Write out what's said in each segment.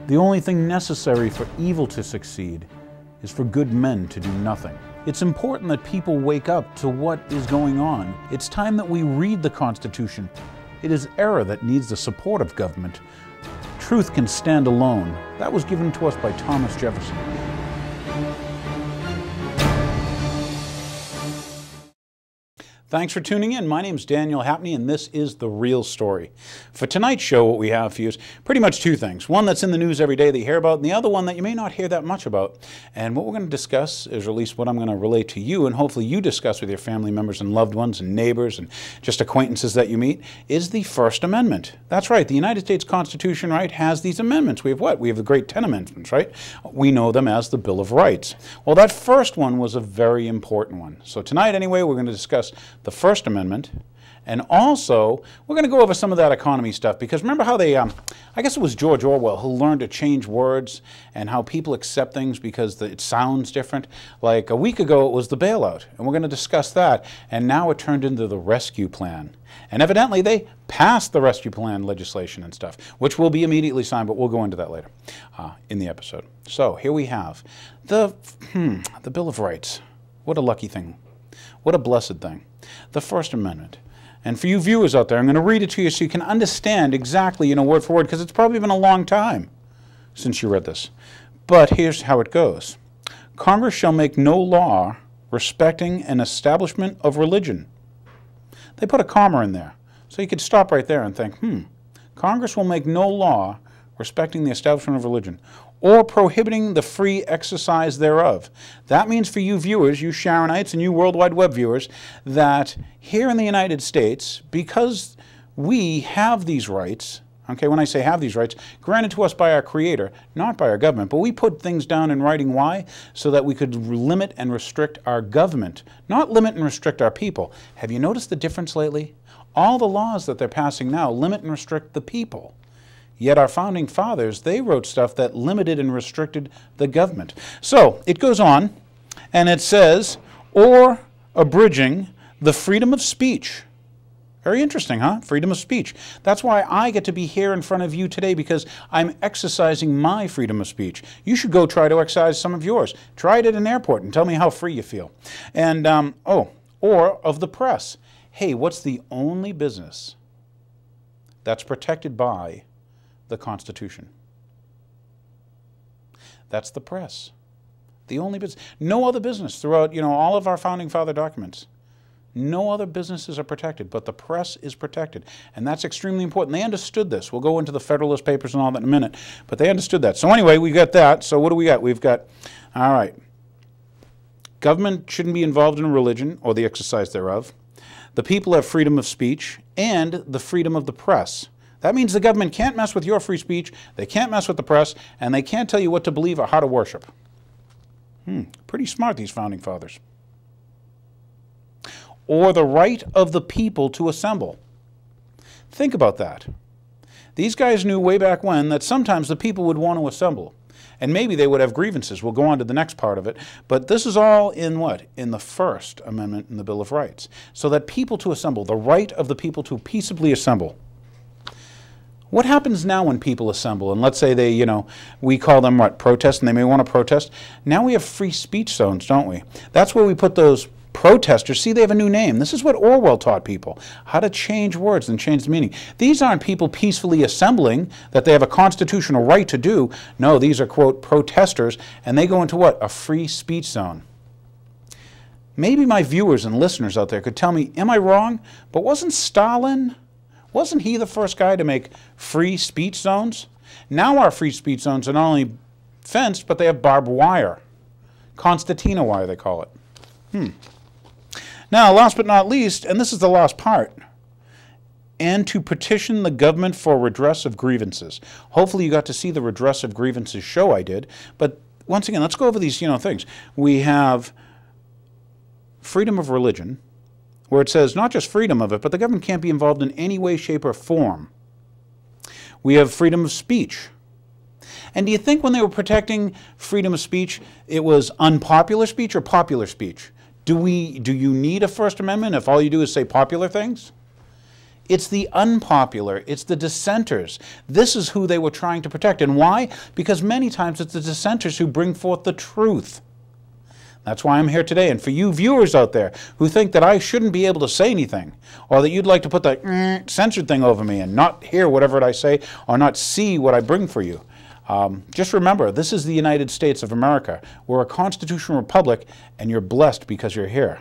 The only thing necessary for evil to succeed is for good men to do nothing. It's important that people wake up to what is going on. It's time that we read the Constitution. It is error that needs the support of government. Truth can stand alone. That was given to us by Thomas Jefferson. Thanks for tuning in. My name is Daniel Hapney, and this is The Real Story. For tonight's show, what we have for you is pretty much two things. One that's in the news every day that you hear about, and the other one that you may not hear that much about. And what we're going to discuss is, or at least what I'm going to relate to you, and hopefully you discuss with your family members and loved ones and neighbors and just acquaintances that you meet, is the First Amendment. That's right. The United States Constitution, right, has these amendments. We have what? We have the great 10 amendments, right? We know them as the Bill of Rights. Well, that first one was a very important one. So tonight, anyway, we're going to discuss the First Amendment, and also we're going to go over some of that economy stuff, because remember how they, I guess it was George Orwell who learned to change words and how people accept things because it sounds different. Like a week ago it was the bailout, and we're going to discuss that, and now it turned into the rescue plan. And evidently they passed the rescue plan legislation and stuff, which will be immediately signed, but we'll go into that later in the episode. So here we have the Bill of Rights. What a lucky thing. What a blessed thing. The First Amendment. And for you viewers out there, I'm going to read it to you so you can understand exactly, word for word, because it's probably been a long time since you read this. But here's how it goes. Congress shall make no law respecting an establishment of religion. They put a comma in there. So you could stop right there and think, Congress will make no law respecting the establishment of religion, or prohibiting the free exercise thereof. That means for you viewers, you Sharonites and you World Wide Web viewers, that here in the United States, because we have these rights, okay, when I say have these rights, granted to us by our Creator, not by our government, but we put things down in writing. Why? So that we could limit and restrict our government, not limit and restrict our people. Have you noticed the difference lately? All the laws that they're passing now limit and restrict the people. Yet our founding fathers, they wrote stuff that limited and restricted the government. So it goes on, and it says, or abridging the freedom of speech. Very interesting, huh? Freedom of speech. That's why I get to be here in front of you today, because I'm exercising my freedom of speech. You should go try to exercise some of yours. Try it at an airport and tell me how free you feel. And, or of the press. Hey, what's the only business that's protected by the Constitution? That's the press. The only business. No other business throughout, all of our founding father documents. No other businesses are protected, but the press is protected. And that's extremely important. They understood this. We'll go into the Federalist Papers and all that in a minute, but they understood that. So anyway, we got that. So what do we got? We've got, all right, government shouldn't be involved in religion or the exercise thereof. The people have freedom of speech and the freedom of the press. That means the government can't mess with your free speech, they can't mess with the press, and they can't tell you what to believe or how to worship. Pretty smart, these founding fathers. Or the right of the people to assemble. Think about that. These guys knew way back when that sometimes the people would want to assemble. And maybe they would have grievances. We'll go on to the next part of it. But this is all in what? In the First Amendment in the Bill of Rights. So that people to assemble, the right of the people to peaceably assemble. What happens now when people assemble? And let's say they, we call them what? Protest, and they may want to protest. Now we have free speech zones, don't we? That's where we put those protesters. See, they have a new name. This is what Orwell taught people, how to change words and change the meaning. These aren't people peacefully assembling that they have a constitutional right to do. No, these are, quote, protesters, and they go into what? A free speech zone. Maybe my viewers and listeners out there could tell me, am I wrong? But wasn't he the first guy to make free speech zones? Now our free speech zones are not only fenced, but they have barbed wire. Concertina wire, they call it. Now, last but not least, and this is the last part, and to petition the government for redress of grievances. Hopefully you got to see the redress of grievances show I did. But once again, let's go over these things. We have freedom of religion, where it says not just freedom of it, but the government can't be involved in any way, shape, or form. We have freedom of speech. And do you think when they were protecting freedom of speech, it was unpopular speech or popular speech? Do you need a First Amendment if all you do is say popular things? It's the unpopular. It's the dissenters. This is who they were trying to protect. And why? Because many times it's the dissenters who bring forth the truth. That's why I'm here today. And for you viewers out there who think that I shouldn't be able to say anything, or that you'd like to put the censored thing over me and not hear whatever I say, or not see what I bring for you, just remember, this is the United States of America. We're a constitutional republic, and you're blessed because you're here.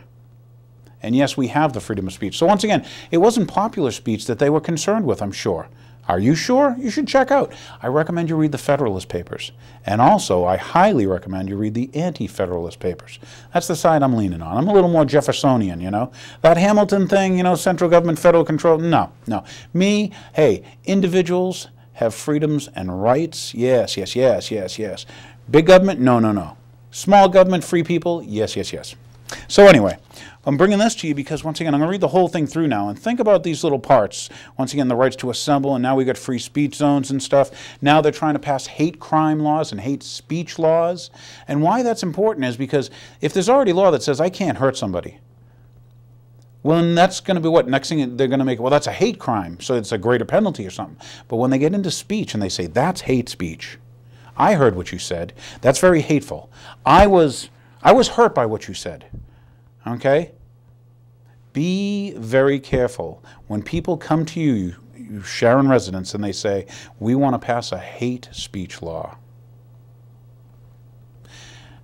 And yes, we have the freedom of speech. So once again, it wasn't popular speech that they were concerned with, I'm sure. Are you sure? You should check out. I recommend you read the Federalist Papers. And also, I highly recommend you read the Anti-Federalist Papers. That's the side I'm leaning on. I'm a little more Jeffersonian, you know. That Hamilton thing, you know, central government, federal control, no, no. Me, hey, individuals have freedoms and rights. Yes, yes, yes, yes, yes. Big government? No, no, no. Small government, free people? Yes, yes, yes. So anyway, I'm bringing this to you because, once again, I'm going to read the whole thing through now and think about these little parts. Once again, the rights to assemble, and now we got free speech zones and stuff. Now they're trying to pass hate crime laws and hate speech laws. And why that's important is because if there's already law that says I can't hurt somebody, well, then that's going to be what? Next thing they're going to make, well, that's a hate crime, so it's a greater penalty or something. But when they get into speech and they say, that's hate speech, I heard what you said, that's very hateful. I was hurt by what you said. Okay? Be very careful. When people come to you, you Sharon residents, and they say, we want to pass a hate speech law.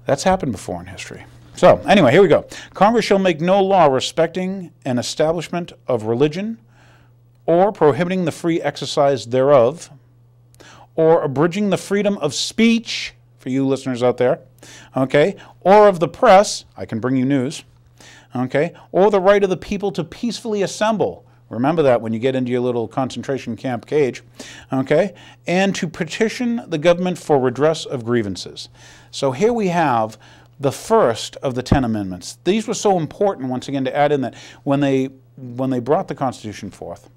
That's happened before in history. So, anyway, here we go. Congress shall make no law respecting an establishment of religion or prohibiting the free exercise thereof or abridging the freedom of speech, for you listeners out there, okay, or of the press, I can bring you news, okay, or the right of the people to peacefully assemble. Remember that when you get into your little concentration camp cage, okay, and to petition the government for redress of grievances. So here we have the first of the 10 amendments. These were so important, once again, to add in that when they brought the Constitution forth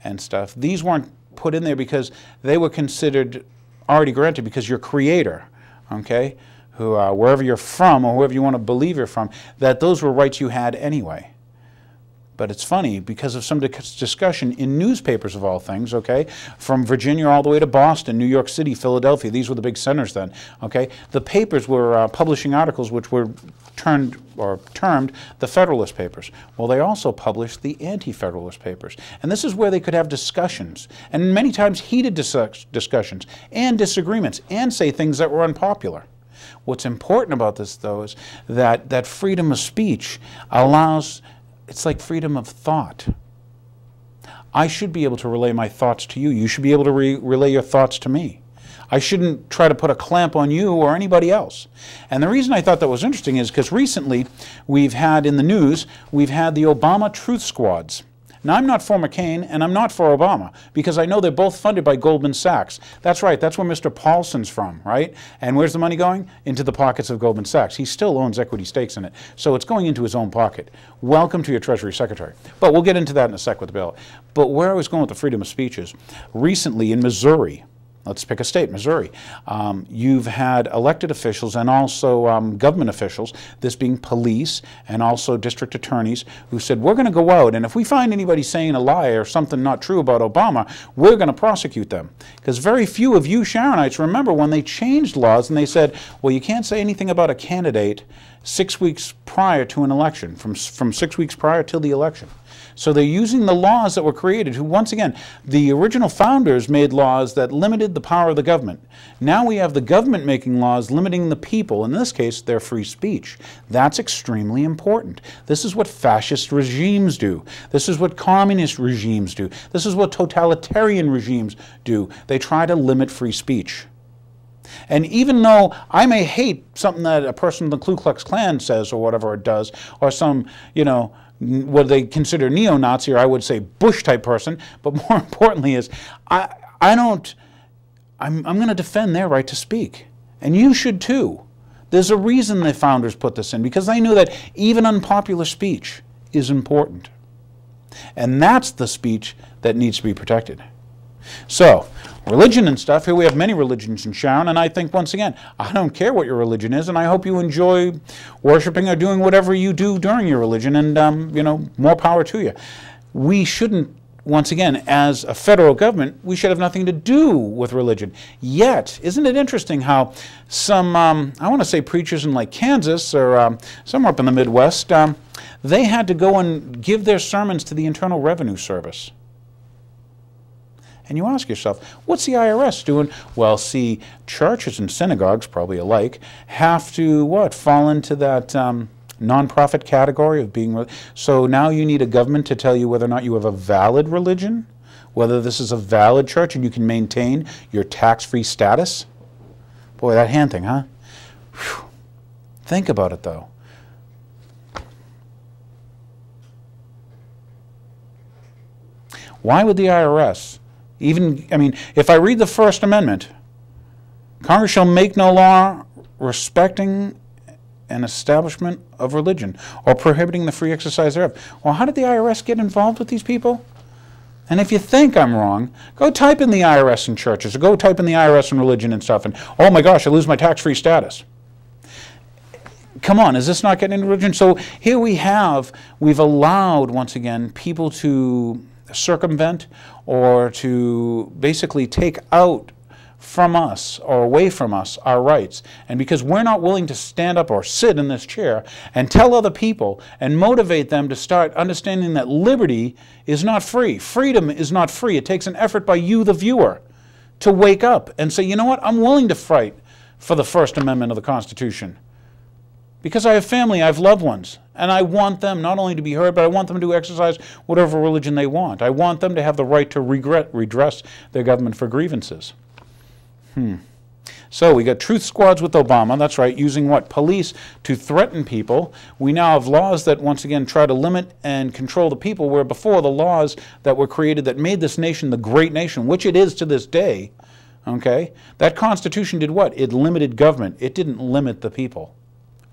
and stuff, these weren't put in there because they were considered already granted because your creator, okay, who wherever you're from or whoever you want to believe you're from, that those were rights you had anyway. But it's funny, because of some discussion in newspapers of all things, okay, from Virginia all the way to Boston, New York City, Philadelphia, these were the big centers then, okay, the papers were publishing articles which were termed the Federalist Papers. Well, they also published the Anti-Federalist Papers. And this is where they could have discussions, and many times heated discussions and disagreements, and say things that were unpopular. What's important about this, though, is that freedom of speech allows, it's like freedom of thought. I should be able to relay my thoughts to you. You should be able to relay your thoughts to me. I shouldn't try to put a clamp on you or anybody else. And the reason I thought that was interesting is because recently we've had in the news, we've had the Obama Truth Squads. Now, I'm not for McCain and I'm not for Obama because I know they're both funded by Goldman Sachs. That's right, that's where Mr. Paulson's from, right? And where's the money going? Into the pockets of Goldman Sachs. He still owns equity stakes in it, so it's going into his own pocket. Welcome to your Treasury Secretary. But we'll get into that in a sec with the bill. But where I was going with the freedom of speech is, recently in Missouri, let's pick a state, Missouri. You've had elected officials and also government officials, this being police and also district attorneys, who said, we're going to go out, and if we find anybody saying a lie or something not true about Obama, we're going to prosecute them. Because very few of you Sharonites remember when they changed laws and they said, well, you can't say anything about a candidate 6 weeks prior to an election, from 6 weeks prior till the election. So they're using the laws that were created, who, once again, the original founders made laws that limited the power of the government. Now we have the government making laws limiting the people, in this case, their free speech. That's extremely important. This is what fascist regimes do. This is what communist regimes do. This is what totalitarian regimes do. They try to limit free speech. And even though I may hate something that a person in the Ku Klux Klan says or whatever it does, or some, you know, what they consider neo-Nazi, or I would say Bush-type person, but more importantly is, I'm going to defend their right to speak. And you should too. There's a reason the founders put this in, because they knew that even unpopular speech is important. And that's the speech that needs to be protected. So, religion and stuff, here we have many religions in Sharon, and I think, once again, I don't care what your religion is, and I hope you enjoy worshiping or doing whatever you do during your religion, and, you know, more power to you. We shouldn't once again, as a federal government, we should have nothing to do with religion. Yet, isn't it interesting how some, I want to say preachers in like Kansas or somewhere up in the Midwest, they had to go and give their sermons to the Internal Revenue Service. And you ask yourself, what's the IRS doing? Well, see, churches and synagogues, probably alike, have to, what, fall into that nonprofit category of being, so now you need a government to tell you whether or not you have a valid religion, whether this is a valid church and you can maintain your tax-free status. Boy, that hand thing, huh? Whew. Think about it, though. Why would the IRS even, I mean, if I read the First Amendment, Congress shall make no law respecting an establishment of religion or prohibiting the free exercise thereof. Well, how did the IRS get involved with these people? And if you think I'm wrong, go type in the IRS in churches, or go type in the IRS in religion and stuff, and oh my gosh, I lose my tax-free status. Come on, is this not getting into religion? So here we've allowed, once again, people to circumvent or to basically take out from us or away from us our rights. And because we're not willing to stand up or sit in this chair and tell other people and motivate them to start understanding that liberty is not free. Freedom is not free. It takes an effort by you, the viewer, to wake up and say, you know what, I'm willing to fight for the First Amendment of the Constitution. Because I have family, I have loved ones, and I want them not only to be heard, but I want them to exercise whatever religion they want. I want them to have the right to redress their government for grievances. So we got truth squads with Obama, that's right, using what? Police to threaten people. We now have laws that once again try to limit and control the people, where before the laws that were created that made this nation the great nation, which it is to this day, okay, that Constitution did what? It limited government. It didn't limit the people.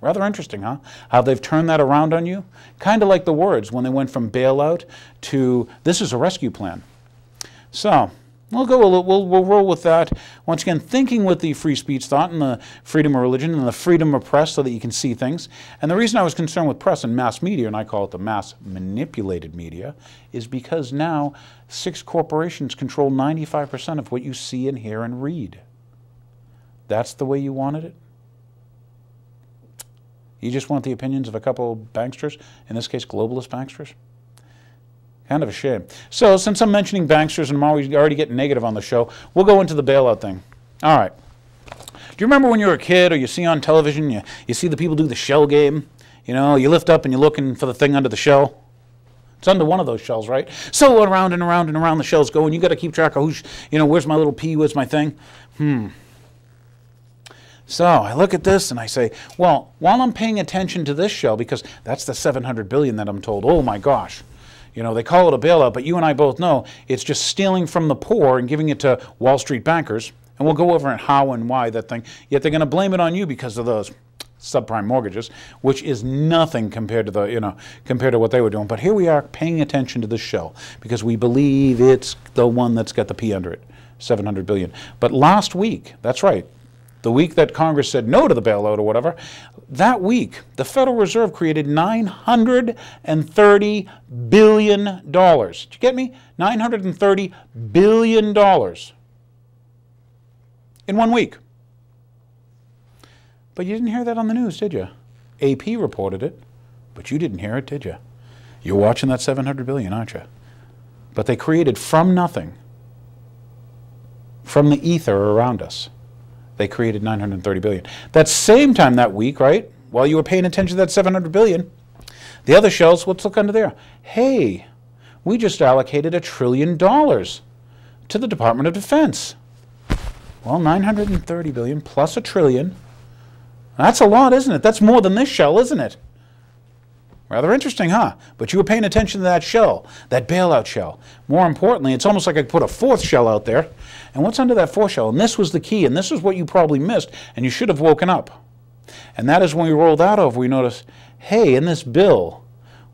Rather interesting, huh? How they've turned that around on you. Kind of like the words when they went from bailout to this is a rescue plan. So we'll roll with that. Once again, thinking with the free speech thought and the freedom of religion and the freedom of press so that you can see things. And the reason I was concerned with press and mass media, and I call it the mass manipulated media, is because now 6 corporations control 95% of what you see and hear and read. That's the way you wanted it? You just want the opinions of a couple of banksters, in this case, globalist banksters? Kind of a shame. So, since I'm mentioning banksters and I'm already getting negative on the show, we'll go into the bailout thing. All right. Do you remember when you were a kid, or you see on television, you see the people do the shell game? You know, you lift up and you're looking for the thing under the shell. It's under one of those shells, right? So around and around and around the shells go, and you got to keep track of who's, you know, where's my little pea, where's my thing? So I look at this and I say, well, while I'm paying attention to this shell, because that's the 700 billion that I'm told, oh my gosh, you know, they call it a bailout, but you and I both know it's just stealing from the poor and giving it to Wall Street bankers. And we'll go over how and why that thing, yet they're going to blame it on you because of those subprime mortgages, which is nothing compared to the, you know, compared to what they were doing. But here we are paying attention to this shell because we believe it's the one that's got the P under it, 700 billion. But last week, that's right, the week that Congress said no to the bailout or whatever, that week, the Federal Reserve created $930 billion. Did you get me? $930 billion in 1 week. But you didn't hear that on the news, did you? AP reported it, but you didn't hear it, did you? You're watching that 700 billion, aren't you? But they created from nothing, from the ether around us, they created 930 billion. That same time that week, right, while you were paying attention to that 700 billion, the other shells, let's look under there. Hey, we just allocated $1 trillion to the Department of Defense. Well, 930 billion plus $1 trillion. That's a lot, isn't it? That's more than this shell, isn't it? Rather interesting, huh? But you were paying attention to that shell, that bailout shell. More importantly, it's almost like I put a 4th shell out there. And what's under that 4th shell? And this was the key, and this is what you probably missed, and you should have woken up. And that is when we rolled that over, we noticed, hey, in this bill,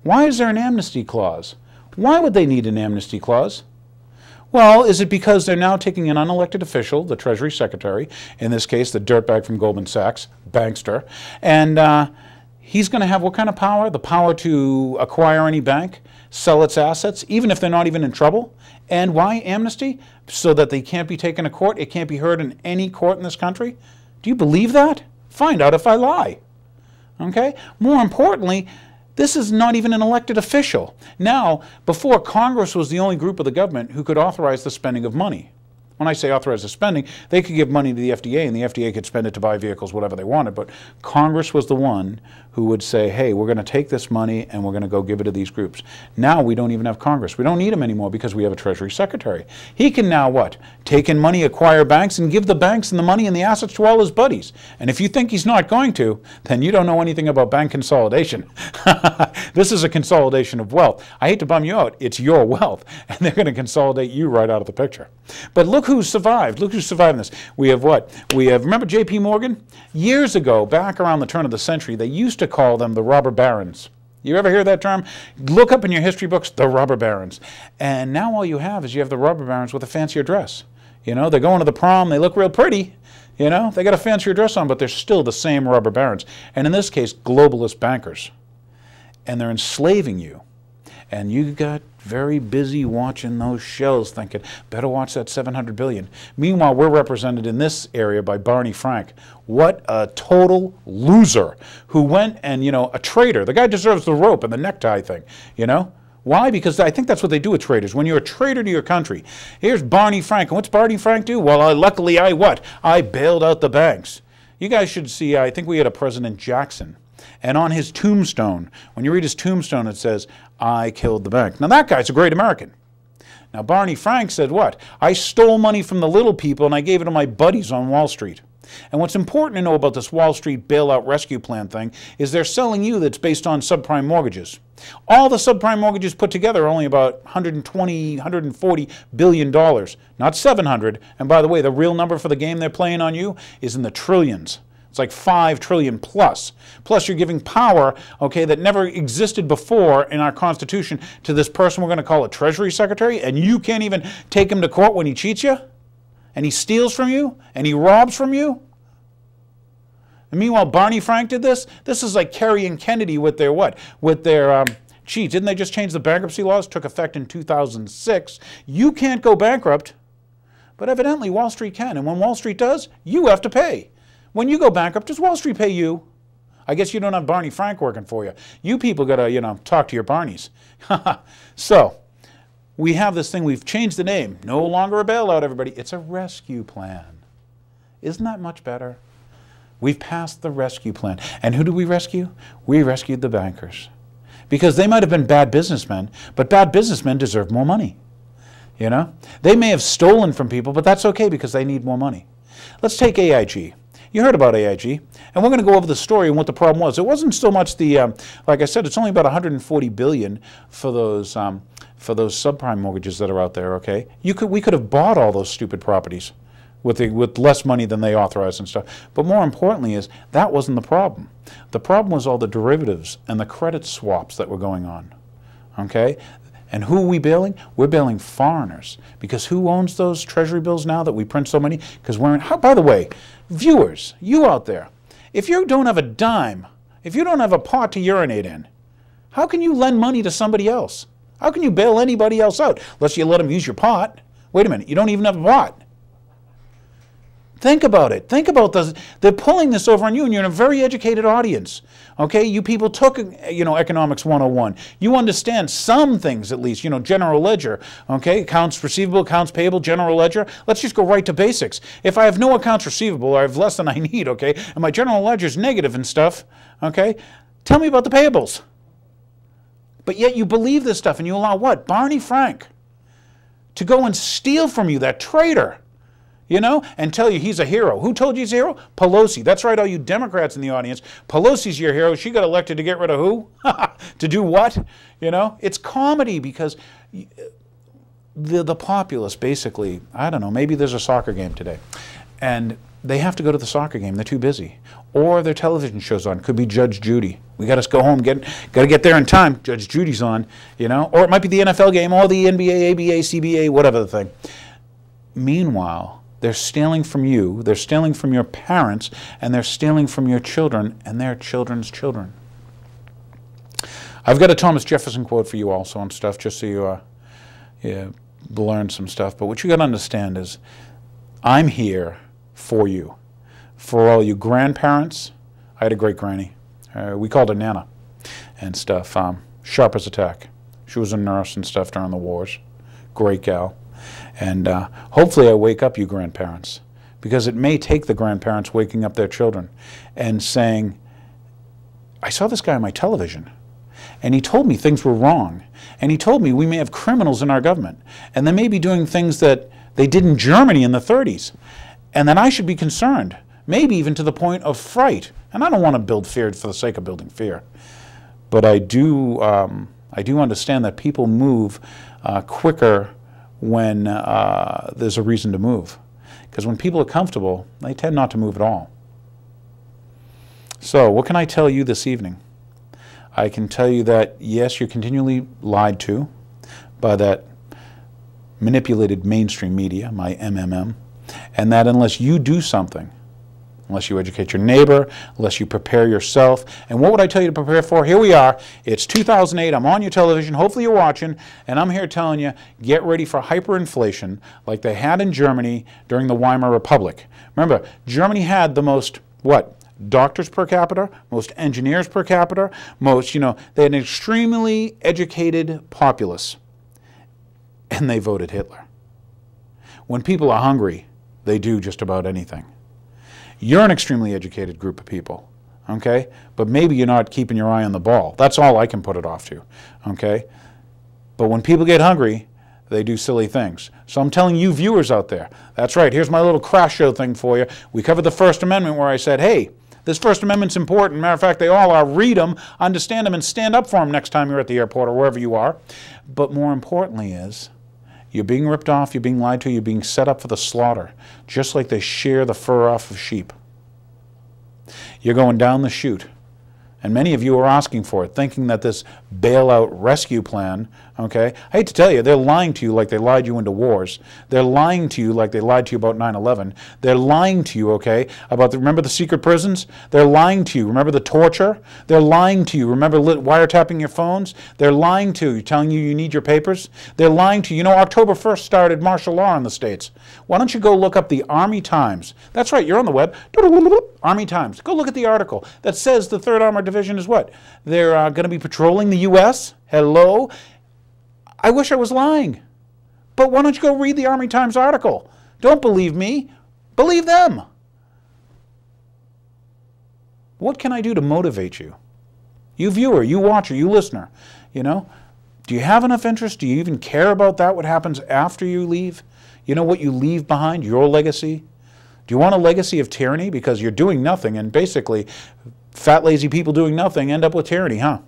why is there an amnesty clause? Why would they need an amnesty clause? Well, is it because they're now taking an unelected official, the Treasury Secretary, in this case, the dirtbag from Goldman Sachs, bankster, and He's going to have what kind of power? The power to acquire any bank, sell its assets, even if they're not even in trouble. And why amnesty? So that they can't be taken to court. It can't be heard in any court in this country. Do you believe that? Find out if I lie. Okay? More importantly, this is not even an elected official. Now, before, Congress was the only group of the government who could authorize the spending of money. When I say authorize the spending, they could give money to the FDA, and the FDA could spend it to buy vehicles, whatever they wanted. But Congress was the one who would say, hey, we're going to take this money and we're going to go give it to these groups. Now we don't even have Congress. We don't need him anymore because we have a Treasury Secretary. He can now what? Take in money, acquire banks, and give the banks and the money and the assets to all his buddies. And if you think he's not going to, then you don't know anything about bank consolidation. This is a consolidation of wealth. I hate to bum you out. It's your wealth. And they're going to consolidate you right out of the picture. But look who's survived. Look who's survived this. We have what? We have, remember J.P. Morgan? Years ago, back around the turn of the century, they used to call them the robber barons. You ever hear that term? Look up in your history books, the robber barons. And now all you have is you have the robber barons with a fancier dress. You know, they're going to the prom, they look real pretty. You know, they got a fancier dress on, but they're still the same robber barons. And in this case, globalist bankers. And they're enslaving you. And you got very busy watching those shows thinking, better watch that 700 billion. Meanwhile, we're represented in this area by Barney Frank. What a total loser who went and, you know, a traitor. The guy deserves the rope and the necktie thing, you know? Why? Because I think that's what they do with traitors. When you're a traitor to your country, here's Barney Frank. And what's Barney Frank do? Well, luckily I what? I bailed out the banks. You guys should see, I think we had a President Jackson. And on his tombstone, when you read his tombstone, it says, I killed the bank. Now that guy's a great American. Now Barney Frank said what? I stole money from the little people and I gave it to my buddies on Wall Street. And what's important to know about this Wall Street bailout rescue plan thing is they're selling you that's based on subprime mortgages. All the subprime mortgages put together are only about $140 billion, not 700. And by the way, the real number for the game they're playing on you is in the trillions. It's like 5 trillion plus. Plus you're giving power, okay, that never existed before in our Constitution to this person we're going to call a Treasury Secretary, and you can't even take him to court when he cheats you, and he steals from you, and he robs from you. And meanwhile, Barney Frank did this. This is like Kerry and Kennedy with their what? With their cheats. Didn't they just change the bankruptcy laws? Took effect in 2006. You can't go bankrupt, but evidently Wall Street can. And when Wall Street does, you have to pay. When you go bankrupt, does Wall Street pay you? I guess you don't have Barney Frank working for you. You people got to, you know, talk to your Barneys. So, we have this thing, we've changed the name. No longer a bailout, everybody. It's a rescue plan. Isn't that much better? We've passed the rescue plan. And who do we rescue? We rescued the bankers. Because they might have been bad businessmen, but bad businessmen deserve more money. You know? They may have stolen from people, but that's okay because they need more money. Let's take AIG. You heard about AIG, and we're going to go over the story and what the problem was. It wasn't so much the, like I said, it's only about $140 billion for those subprime mortgages that are out there. Okay, we could have bought all those stupid properties with less money than they authorized and stuff. But more importantly, is that wasn't the problem. The problem was all the derivatives and the credit swaps that were going on. Okay. And who are we bailing? We're bailing foreigners. Because who owns those treasury bills now that we print so many? Because we're in, by the way, viewers, you out there, if you don't have a dime, if you don't have a pot to urinate in, how can you lend money to somebody else? How can you bail anybody else out? Unless you let them use your pot. Wait a minute, you don't even have a pot. Think about it. Think about this. They're pulling this over on you, and you're in a very educated audience. Okay, you people took, you know, Economics 101. You understand some things at least, you know, general ledger, okay, accounts receivable, accounts payable, general ledger. Let's just go right to basics. If I have no accounts receivable, or I have less than I need, okay, and my general ledger is negative and stuff, okay, tell me about the payables. But yet you believe this stuff, and you allow what? Barney Frank to go and steal from you, that traitor. You know, and tell you he's a hero. Who told you he's a hero? Pelosi. That's right, all you Democrats in the audience. Pelosi's your hero. She got elected to get rid of who? To do what? You know, it's comedy because the populace basically, I don't know, maybe there's a soccer game today. And they have to go to the soccer game. They're too busy. Or their television show's on. Could be Judge Judy. We got to go home, got to get there in time. Judge Judy's on, you know. Or it might be the NFL game, or the NBA, ABA, CBA, whatever the thing. Meanwhile, they're stealing from you, they're stealing from your parents, and they're stealing from your children and their children's children. I've got a Thomas Jefferson quote for you also and stuff, just so you learn some stuff. But what you got to understand is, I'm here for you. For all you grandparents, I had a great granny. We called her Nana and stuff. Sharp as a tack. She was a nurse and stuff during the wars. Great gal. And hopefully I wake up you grandparents, because it may take the grandparents waking up their children and saying, I saw this guy on my television, and he told me things were wrong, and he told me we may have criminals in our government, and they may be doing things that they did in Germany in the 30s, and that I should be concerned, maybe even to the point of fright. And I don't want to build fear for the sake of building fear, but I do understand that people move quicker when there's a reason to move. Because when people are comfortable, they tend not to move at all. So what can I tell you this evening? I can tell you that, yes, you're continually lied to by that manipulated mainstream media, my MMM, and that unless you do something, unless you educate your neighbor, unless you prepare yourself. And what would I tell you to prepare for? Here we are. It's 2008. I'm on your television. Hopefully you're watching. And I'm here telling you, get ready for hyperinflation like they had in Germany during the Weimar Republic. Remember, Germany had the most, what? Doctors per capita, most engineers per capita, most, they had an extremely educated populace. And they voted Hitler. When people are hungry, they do just about anything. You're an extremely educated group of people, okay? But maybe you're not keeping your eye on the ball. That's all I can put it off to, okay? But when people get hungry, they do silly things. So I'm telling you viewers out there, that's right, here's my little crash show thing for you. We covered the First Amendment where I said, hey, this First Amendment's important. Matter of fact, they all are. Read them, understand them, and stand up for them next time you're at the airport or wherever you are. But more importantly is, you're being ripped off, you're being lied to, you're being set up for the slaughter, just like they shear the fur off of sheep. You're going down the chute. And many of you are asking for it, thinking that this bailout rescue plan, okay, I hate to tell you, they're lying to you like they lied you into wars. They're lying to you like they lied to you about 9/11. They're lying to you, okay, about remember the secret prisons? They're lying to you. Remember the torture? They're lying to you. Remember wiretapping your phones? They're lying to you, telling you you need your papers? They're lying to you. October 1st started martial law in the States. Why don't you go look up the Army Times? That's right, you're on the web. Army Times. Go look at the article that says the 3rd Armored Division is what? They're going to be patrolling the U.S.? Hello? I wish I was lying. But why don't you go read the Army Times article? Don't believe me. Believe them. What can I do to motivate you? You viewer, you watcher, you listener, do you have enough interest? Do you even care about that, what happens after you leave? What you leave behind, your legacy? Do you want a legacy of tyranny? Because you're doing nothing, and basically, fat, lazy people doing nothing end up with tyranny, huh?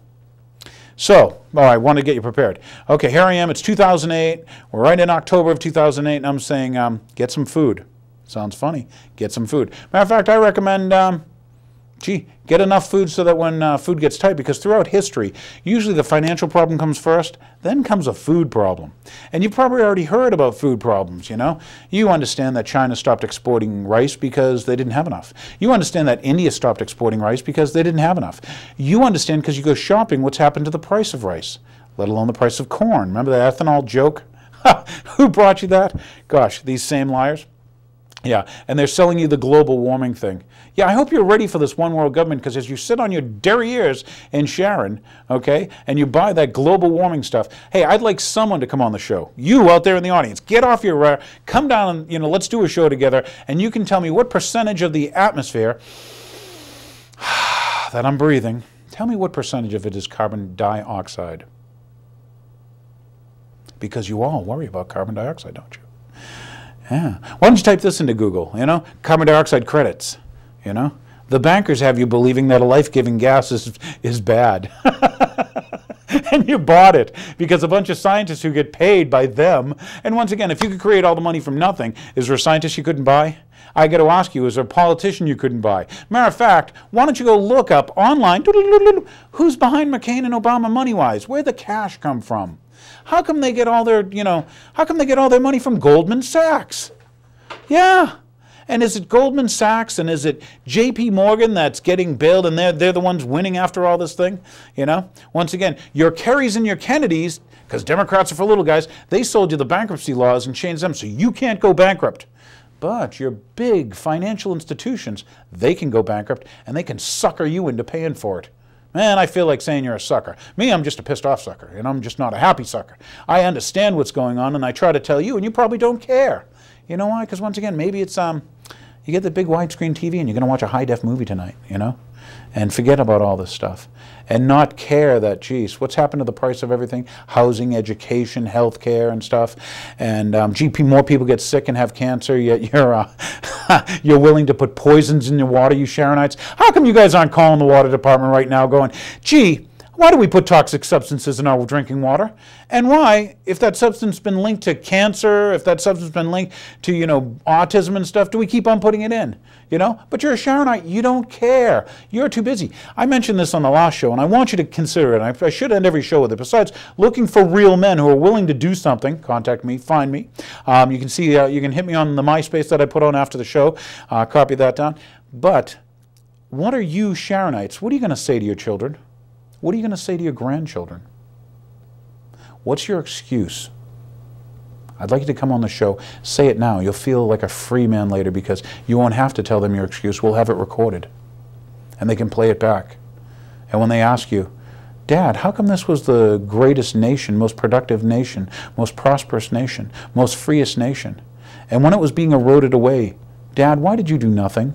So, I want to get you prepared. Okay, here I am. It's 2008. We're right in October of 2008, and I'm saying, get some food. Sounds funny. Get some food. Matter of fact, I recommend, get enough food so that when food gets tight, because throughout history, usually the financial problem comes first, then comes a food problem. And you've probably already heard about food problems, You understand that China stopped exporting rice because they didn't have enough. You understand that India stopped exporting rice because they didn't have enough. You understand because you go shopping what's happened to the price of rice, let alone the price of corn. Remember the ethanol joke? Who brought you that? Gosh, these same liars. Yeah, and they're selling you the global warming thing. Yeah, I hope you're ready for this one world government, because as you sit on your derrieres in Sharon, okay, and you buy that global warming stuff, hey, I'd like someone to come on the show. You out there in the audience, get off your, come down and, let's do a show together, and you can tell me what percentage of the atmosphere that I'm breathing, tell me what percentage of it is carbon dioxide. Because you all worry about carbon dioxide, don't you? Yeah. Why don't you type this into Google, carbon dioxide credits, The bankers have you believing that a life-giving gas is bad. And you bought it because a bunch of scientists who get paid by them. And once again, if you could create all the money from nothing, is there a scientist you couldn't buy? I got to ask you, is there a politician you couldn't buy? Matter of fact, why don't you go look up online, who's behind McCain and Obama money-wise? Where'd the cash come from? How come they get all their, how come they get all their money from Goldman Sachs? Yeah. And is it Goldman Sachs and is it JP Morgan that's getting bailed and they're the ones winning after all this thing? You know, once again, your Kerrys and your Kennedys, because Democrats are for little guys, they sold you the bankruptcy laws and changed them so you can't go bankrupt. But your big financial institutions, they can go bankrupt and they can sucker you into paying for it. Man, I feel like saying you're a sucker. Me, I'm just a pissed off sucker, and I'm just not a happy sucker. I understand what's going on, and I try to tell you, and you probably don't care. You know why? Because once again, maybe it's, you get the big widescreen TV, and you're going to watch a high-def movie tonight, you know? And forget about all this stuff. And not care that, geez, what's happened to the price of everything? Housing, education, health care and stuff. And more people get sick and have cancer, yet you're, you're willing to put poisons in your water, you Sharonites. How come you guys aren't calling the water department right now going, gee, why do we put toxic substances in our drinking water? And why, if that substance has been linked to cancer, if that substance has been linked to, you know, autism and stuff, do we keep on putting it in? You know? But you're a Sharonite. You don't care. You're too busy. I mentioned this on the last show, and I want you to consider it. I should end every show with it. Besides looking for real men who are willing to do something, contact me, find me. You can see, you can hit me on the MySpace that I put on after the show. Copy that down. But what are you Sharonites? What are you going to say to your children? What are you going to say to your grandchildren? What's your excuse? I'd like you to come on the show. Say it now. You'll feel like a free man later because you won't have to tell them your excuse. We'll have it recorded. And they can play it back. And when they ask you, Dad, how come this was the greatest nation, most productive nation, most prosperous nation, most freest nation? And when it was being eroded away, Dad, why did you do nothing?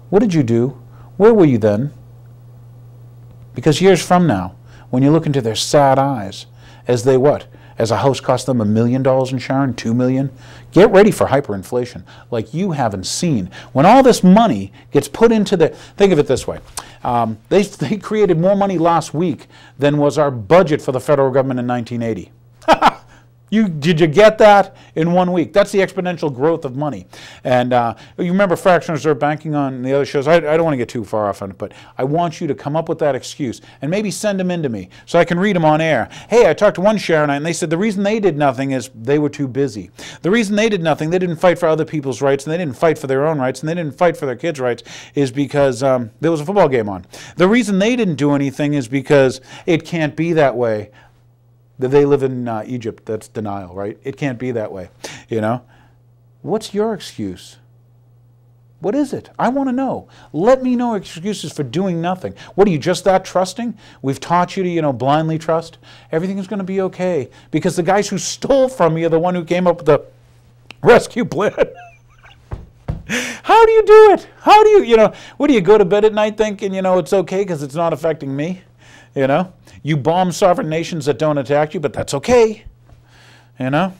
What did you do? Where were you then? Because years from now, when you look into their sad eyes, as they what? As a house cost them $1 million in Sharon, $2 million? Get ready for hyperinflation like you haven't seen. When all this money gets put into the, think of it this way, they created more money last week than was our budget for the federal government in 1980. Did you get that in 1 week? That's the exponential growth of money. And you remember fractional reserve banking on the other shows. I don't want to get too far off on it, but I want you to come up with that excuse and maybe send them in to me so I can read them on air. Hey, I talked to one Sharonite and they said the reason they did nothing is they were too busy. The reason they did nothing, they didn't fight for other people's rights and they didn't fight for their own rights and they didn't fight for their kids' rights is because there was a football game on. The reason they didn't do anything is because it can't be that way. They live in Egypt. That's denial, right? It can't be that way, you know? What's your excuse? What is it? I want to know. Let me know excuses for doing nothing. What, are you just that trusting? We've taught you to, you know, blindly trust. Everything is going to be okay because the guys who stole from you are the one who came up with the rescue plan. How do you do it? How do you know, what do you go to bed at night thinking, you know, it's okay because it's not affecting me? You know? You bomb sovereign nations that don't attack you, but that's okay. You know?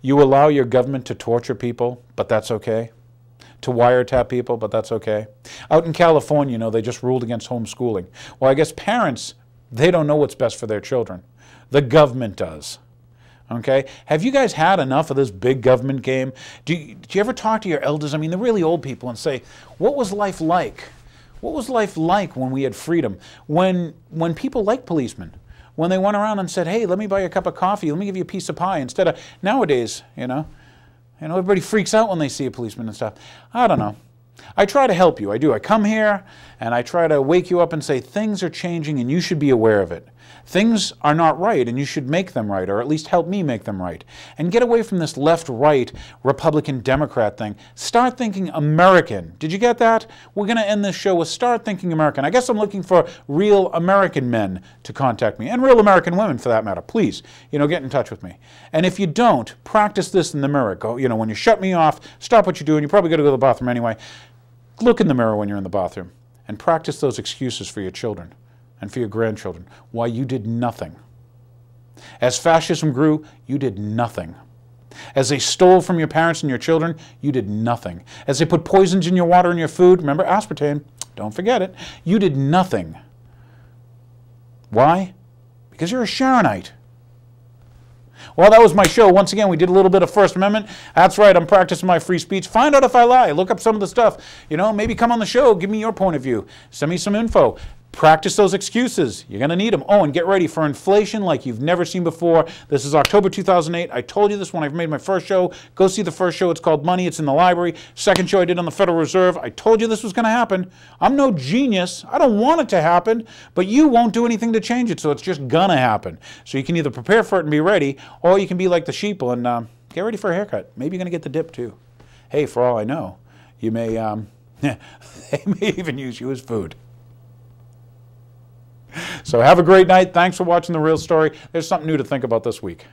You allow your government to torture people, but that's okay. To wiretap people, but that's okay. Out in California, you know, they just ruled against homeschooling. Well, I guess parents, they don't know what's best for their children. The government does. Okay? Have you guys had enough of this big government game? Do you ever talk to your elders, I mean the really old people, and say, what was life like? What was life like when we had freedom? When people liked policemen? When they went around and said, hey, let me buy you a cup of coffee, let me give you a piece of pie, instead of nowadays, you know, everybody freaks out when they see a policeman and stuff. I don't know. I try to help you. I do. I come here and I try to wake you up and say things are changing and you should be aware of it. Things are not right and you should make them right, or at least help me make them right. And get away from this left-right Republican Democrat thing. Start thinking American. Did you get that? We're going to end this show with start thinking American. I guess I'm looking for real American men to contact me, and real American women for that matter. Please, you know, get in touch with me. And if you don't, practice this in the mirror. Go, you know, when you shut me off, stop what you're doing. You're probably going to go to the bathroom anyway. Look in the mirror when you're in the bathroom and practice those excuses for your children and for your grandchildren, why you did nothing. As fascism grew, you did nothing. As they stole from your parents and your children, you did nothing. As they put poisons in your water and your food, remember aspartame, don't forget it, you did nothing. Why? Because you're a Sharonite. Well, that was my show. Once again, we did a little bit of First Amendment. That's right, I'm practicing my free speech. Find out if I lie. Look up some of the stuff. You know, maybe come on the show. Give me your point of view. Send me some info. Practice those excuses. You're going to need them. Oh, and get ready for inflation like you've never seen before. This is October 2008. I told you this when I made my first show. Go see the first show. It's called Money. It's in the library. Second show I did on the Federal Reserve. I told you this was going to happen. I'm no genius. I don't want it to happen, but you won't do anything to change it, so it's just going to happen. So you can either prepare for it and be ready, or you can be like the sheeple and get ready for a haircut. Maybe you're going to get the dip too. Hey, for all I know, you may, they may even use you as food. So have a great night. Thanks for watching The Real Story. There's something new to think about this week.